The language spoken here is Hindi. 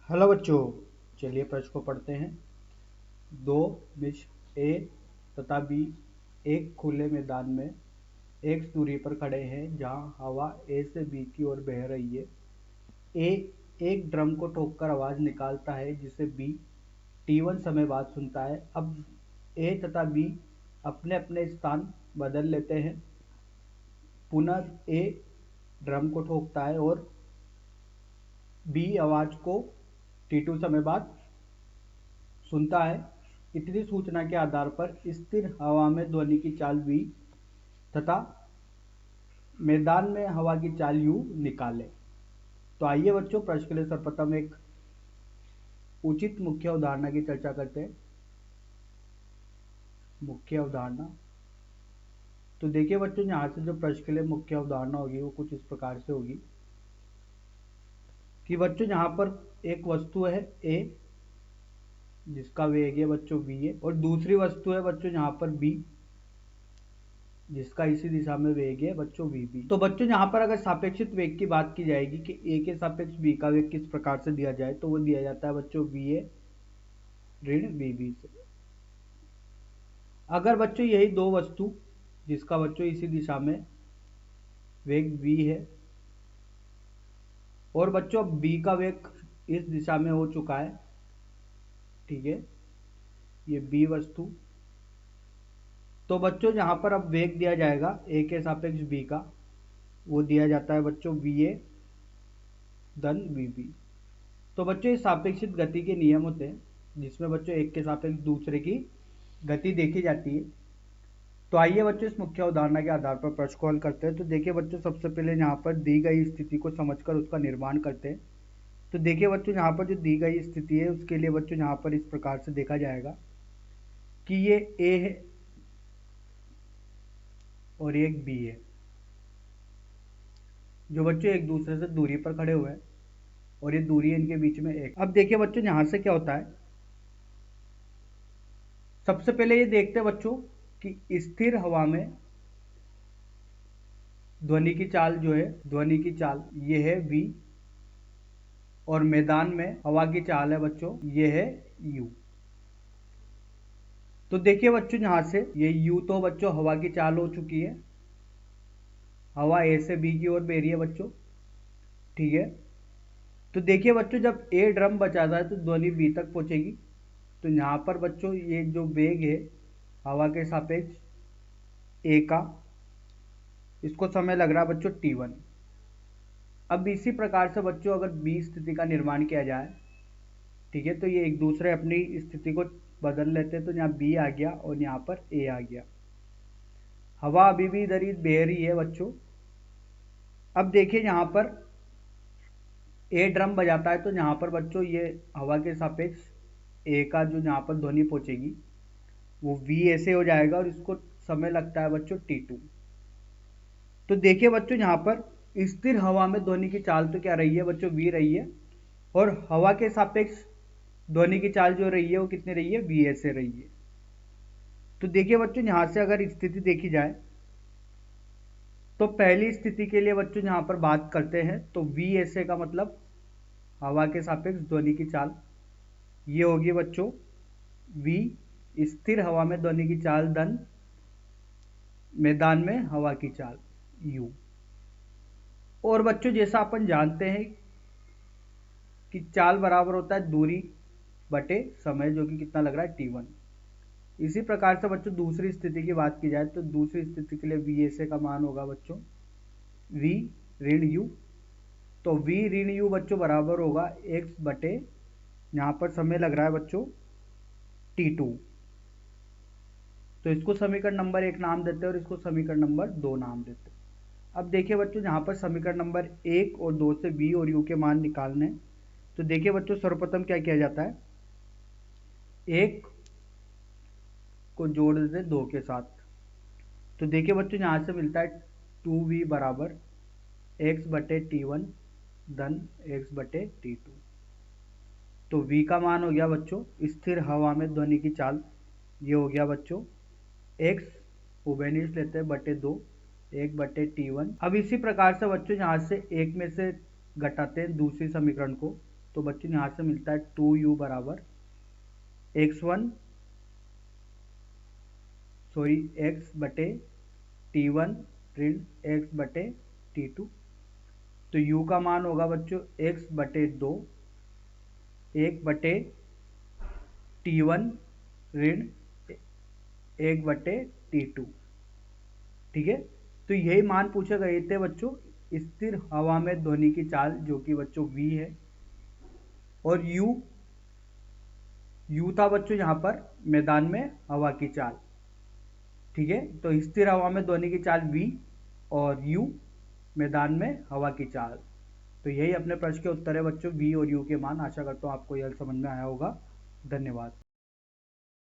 हेलो बच्चों, चलिए प्रश्न को पढ़ते हैं। दो मित्र ए तथा बी एक खुले मैदान में एक दूरी पर खड़े हैं जहां हवा ए से बी की ओर बह रही है। ए एक ड्रम को ठोककर आवाज निकालता है जिसे बी T1 समय बाद सुनता है। अब ए तथा बी अपने अपने स्थान बदल लेते हैं। पुनः ए ड्रम को ठोकता है और बी आवाज को T2 समय बाद सुनता है। इतनी सूचना के आधार पर स्थिर हवा में ध्वनि की चाल v तथा मैदान में हवा की चाल u निकालें। तो आइए बच्चों, प्रश्न के लिए सर्वप्रथम एक उचित मुख्य अवधारणा की चर्चा करते हैं। मुख्य अवधारणा, तो देखिए बच्चों, यहाँ से जो प्रश्न के लिए मुख्य अवधारणा होगी वो कुछ इस प्रकार से होगी कि बच्चों यहाँ पर एक वस्तु है a जिसका वेग है बच्चों v है, और दूसरी वस्तु है बच्चों यहाँ पर b जिसका इसी दिशा में वेग है बच्चों vb। तो बच्चों यहाँ पर अगर सापेक्षित वेग की बात की जाएगी कि a के सापेक्ष b का वेग किस प्रकार से दिया जाए, तो वो दिया जाता है बच्चों va ऋण vb से। अगर बच्चों यही दो वस्तु जिसका बच्चों इसी दिशा में वेग v है और बच्चों अब b का वेग इस दिशा में हो चुका है, ठीक है, ये b वस्तु। तो बच्चों यहाँ पर अब वेग दिया जाएगा a के सापेक्ष b का, वो दिया जाता है बच्चों va धन vb। तो बच्चों ये सापेक्षित गति के नियम होते हैं जिसमें बच्चों एक के सापेक्ष दूसरे की गति देखी जाती है। तो आइए बच्चों इस मुख्य उदाहरण के आधार पर प्रश्न को हल करते हैं। तो देखिए बच्चों, सबसे पहले यहाँ पर दी गई स्थिति को समझकर उसका निर्माण करते हैं। तो देखिए बच्चों, यहाँ पर जो दी गई स्थिति है उसके लिए बच्चों यहाँ पर इस प्रकार से देखा जाएगा कि ये A है और एक B है, जो बच्चों एक दूसरे से दूरी पर खड़े हुए हैं और ये दूरी है इनके बीच में एक। अब देखिए बच्चों, यहाँ से क्या होता है, सबसे पहले ये देखते हैं बच्चों कि स्थिर हवा में ध्वनि की चाल जो है, ध्वनि की चाल ये है v और मैदान में हवा की चाल है बच्चों ये है u। तो देखिए बच्चों, यहाँ से ये u तो बच्चों हवा की चाल हो चुकी है, हवा a से b की ओर बह रही है बच्चों, ठीक है। तो देखिए बच्चों, जब a ड्रम बजाता है तो ध्वनि b तक पहुंचेगी। तो यहाँ पर बच्चों ये जो वेग है हवा के सापेक्ष a का, इसको समय लग रहा है बच्चों T1। अब इसी प्रकार से बच्चों अगर B स्थिति का निर्माण किया जाए, ठीक है, तो ये एक दूसरे अपनी स्थिति को बदल लेते हैं। तो यहाँ B आ गया और यहाँ पर A आ गया। हवा अभी भी इधर ही बह रही है बच्चों। अब देखिए यहाँ पर A ड्रम बजाता है तो यहाँ पर बच्चों ये हवा के सापेक्ष A का जो यहाँ पर ध्वनि पहुंचेगी वो V ऐसे हो जाएगा और इसको समय लगता है बच्चों T2। तो देखिए बच्चों, यहाँ पर स्थिर हवा में ध्वनि की चाल तो क्या रही है बच्चों v रही है, और हवा के सापेक्ष ध्वनि की चाल जो रही है वो कितनी रही है v ऐसे रही है। तो देखिए बच्चों, यहाँ से अगर स्थिति देखी जाए तो पहली स्थिति के लिए बच्चों यहाँ पर बात करते हैं तो v ऐसे का मतलब हवा के सापेक्ष ध्वनि की चाल ये होगी बच्चों v स्थिर हवा में ध्वनि की चाल धन मैदान में हवा की चाल u। और बच्चों जैसा अपन जानते हैं कि चाल बराबर होता है दूरी बटे समय, जो कि कितना लग रहा है T1। इसी प्रकार से बच्चों दूसरी स्थिति की बात की जाए तो दूसरी स्थिति के लिए v ऐसे का मान होगा बच्चों v ऋण u। तो v ऋण u बच्चों बराबर होगा x बटे, यहाँ पर समय लग रहा है बच्चों T2। तो इसको समीकरण नंबर 1 नाम देते हैं और इसको समीकरण नंबर 2 नाम देते हैं। अब देखिए बच्चों, यहाँ पर समीकरण नंबर 1 और 2 से v और u के मान निकालने। तो देखिए बच्चों, सर्वप्रथम क्या किया जाता है, 1 को जोड़ देते 2 के साथ। तो देखिए बच्चों, यहाँ से मिलता है 2v बराबर x बटे T1 धन x बटे T2। तो v का मान हो गया बच्चों स्थिर हवा में ध्वनि की चाल, ये हो गया बच्चों x उभयनिष्ठ लेते हैं बटे 2 1 बटे T1। अब इसी प्रकार से बच्चों यहाँ से एक में से घटाते हैं दूसरी समीकरण को, तो बच्चों यहाँ से मिलता है 2u बराबर x1 सॉरी x बटे t1 ऋण x बटे t2। तो u का मान होगा बच्चों x बटे 2 1 बटे t1 ऋण 1 बटे t2। ठीक है, तो यही मान पूछे गए थे बच्चों स्थिर हवा में ध्वनि की चाल, जो कि बच्चों v है, और u था बच्चों यहाँ पर मैदान में हवा की चाल। ठीक है, तो स्थिर हवा में ध्वनि की चाल v और u मैदान में हवा की चाल। तो यही अपने प्रश्न के उत्तर है बच्चों, v और u के मान। आशा करता हूँ आपको यह समझ में आया होगा। धन्यवाद।